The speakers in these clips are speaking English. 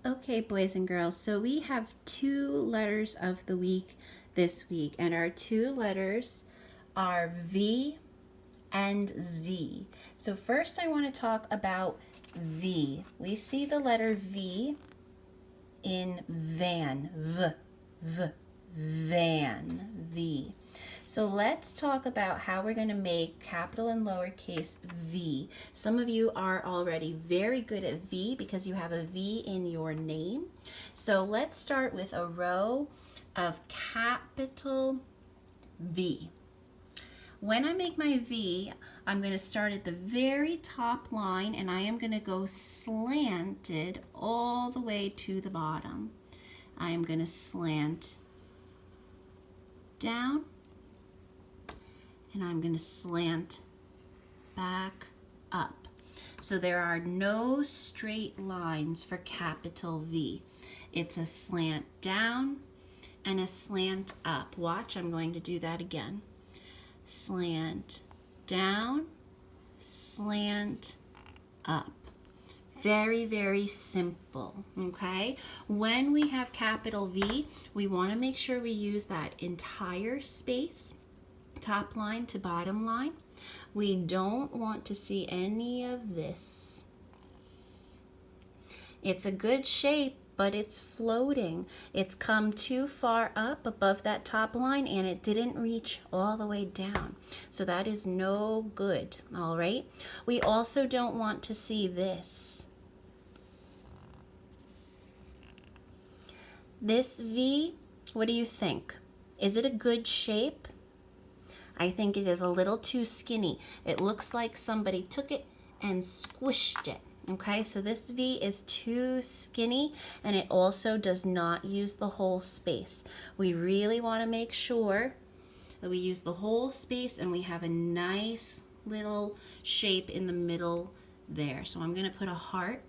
Okay, boys and girls, so we have 2 letters of the week this week, and our 2 letters are V and Z. So first I want to talk about V. We see the letter V in van, van, V. So let's talk about how we're going to make capital and lowercase v. Some of you are already very good at V because you have a V in your name. So let's start with a row of capital V. When I make my V, I'm going to start at the very top line and I am going to go slanted all the way to the bottom. I am going to slant down and I'm going to slant back up. So there are no straight lines for capital V. It's a slant down and a slant up. Watch, I'm going to do that again. Slant down, slant up. Very, very simple, okay? When we have capital V, we want to make sure we use that entire space, top line to bottom line. We don't want to see any of this. It's a good shape, but it's floating. It's come too far up above that top line and it didn't reach all the way down. So that is no good, all right? We also don't want to see this. This V, what do you think? Is it a good shape? I think it is a little too skinny. It looks like somebody took it and squished it. Okay, so this V is too skinny and it also does not use the whole space. We really want to make sure that we use the whole space and we have a nice little shape in the middle there. So I'm going to put a heart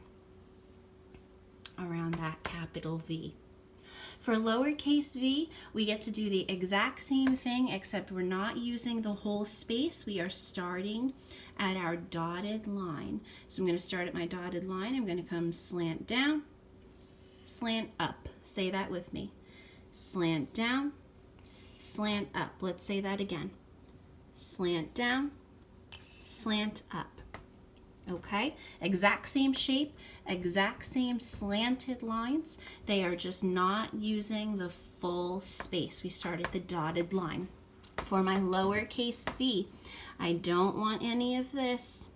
around that capital V. For lowercase v, we get to do the exact same thing except we're not using the whole space. We are starting at our dotted line. So I'm going to start at my dotted line. I'm going to come slant down, slant up. Say that with me. Slant down, slant up. Let's say that again. Slant down, slant up. Okay, exact same shape, exact same slanted lines. They are just not using the full space. We start at the dotted line. For my lowercase v, I don't want any of this.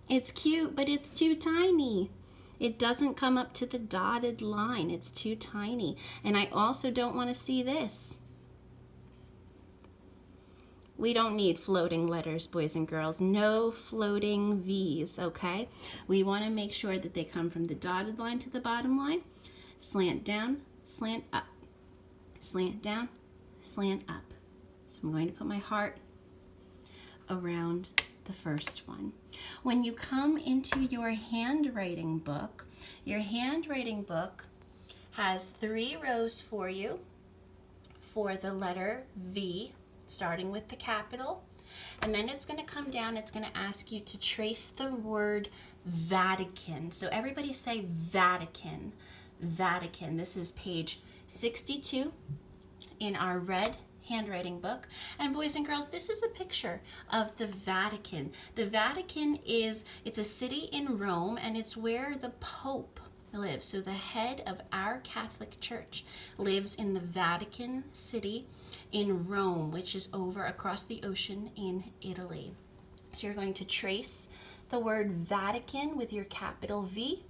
It's cute, but it's too tiny. It doesn't come up to the dotted line. It's too tiny. And I also don't want to see this. We don't need floating letters, boys and girls. No floating V's, okay? We want to make sure that they come from the dotted line to the bottom line. Slant down, slant up. Slant down, slant up. So I'm going to put my heart around the first one. When you come into your handwriting book has 3 rows for you for the letter V, starting with the capital, and then it's going to come down. It's going to ask you to trace the word Vatican. So everybody say Vatican. Vatican. This is page 62 in our red handwriting book. And boys and girls, this is a picture of the Vatican. The Vatican it's a city in Rome, and it's where the Pope lives. So the head of our Catholic Church lives in the Vatican City in Rome, which is over across the ocean in Italy. So you're going to trace the word Vatican with your capital V,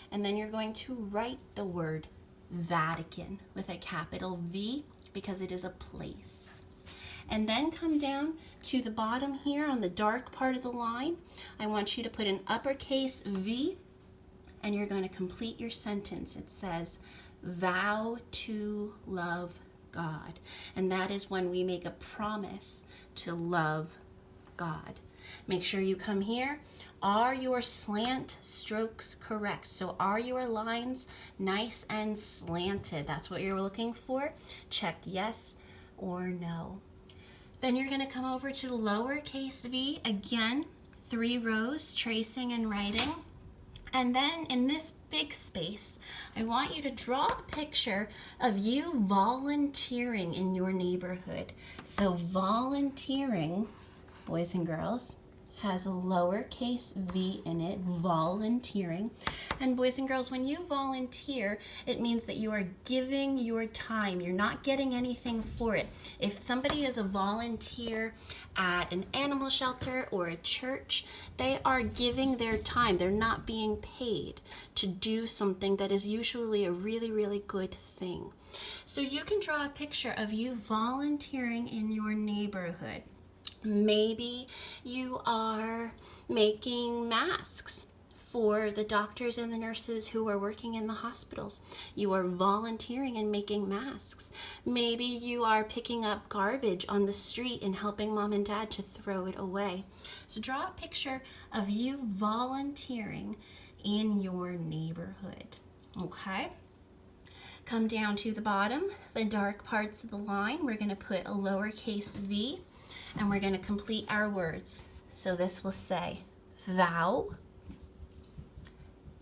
and then you're going to write the word Vatican with a capital V because it is a place. And then come down to the bottom here on the dark part of the line. I want you to put an uppercase V, and you're going to complete your sentence. It says, vow to love God. And that is when we make a promise to love God. Make sure you come here. Are your slant strokes correct? So are your lines nice and slanted? That's what you're looking for. Check yes or no. Then you're going to come over to lowercase v. Again, 3 rows, tracing and writing. And then in this big space, I want you to draw a picture of you volunteering in your neighborhood. So volunteering, boys and girls, has a lowercase v in it, volunteering. And boys and girls, when you volunteer, it means that you are giving your time. You're not getting anything for it. If somebody is a volunteer at an animal shelter or a church, they are giving their time. They're not being paid to do something that is usually a really, really good thing. So you can draw a picture of you volunteering in your neighborhood. Maybe you are making masks for the doctors and the nurses who are working in the hospitals. You are volunteering and making masks. Maybe you are picking up garbage on the street and helping mom and dad to throw it away. So draw a picture of you volunteering in your neighborhood. Okay? Come down to the bottom, the dark parts of the line, we're going to put a lowercase v, and we're going to complete our words. So this will say thou,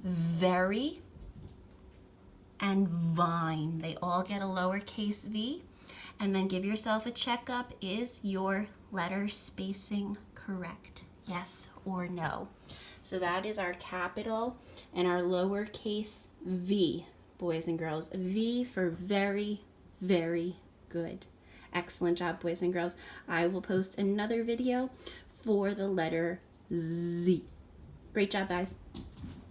very, and vine. They all get a lowercase v. And then give yourself a checkup. Is your letter spacing correct? Yes or no? So that is our capital and our lowercase v, boys and girls. V for very, very good. Excellent job, boys and girls. I will post another video for the letter Z. Great job, guys.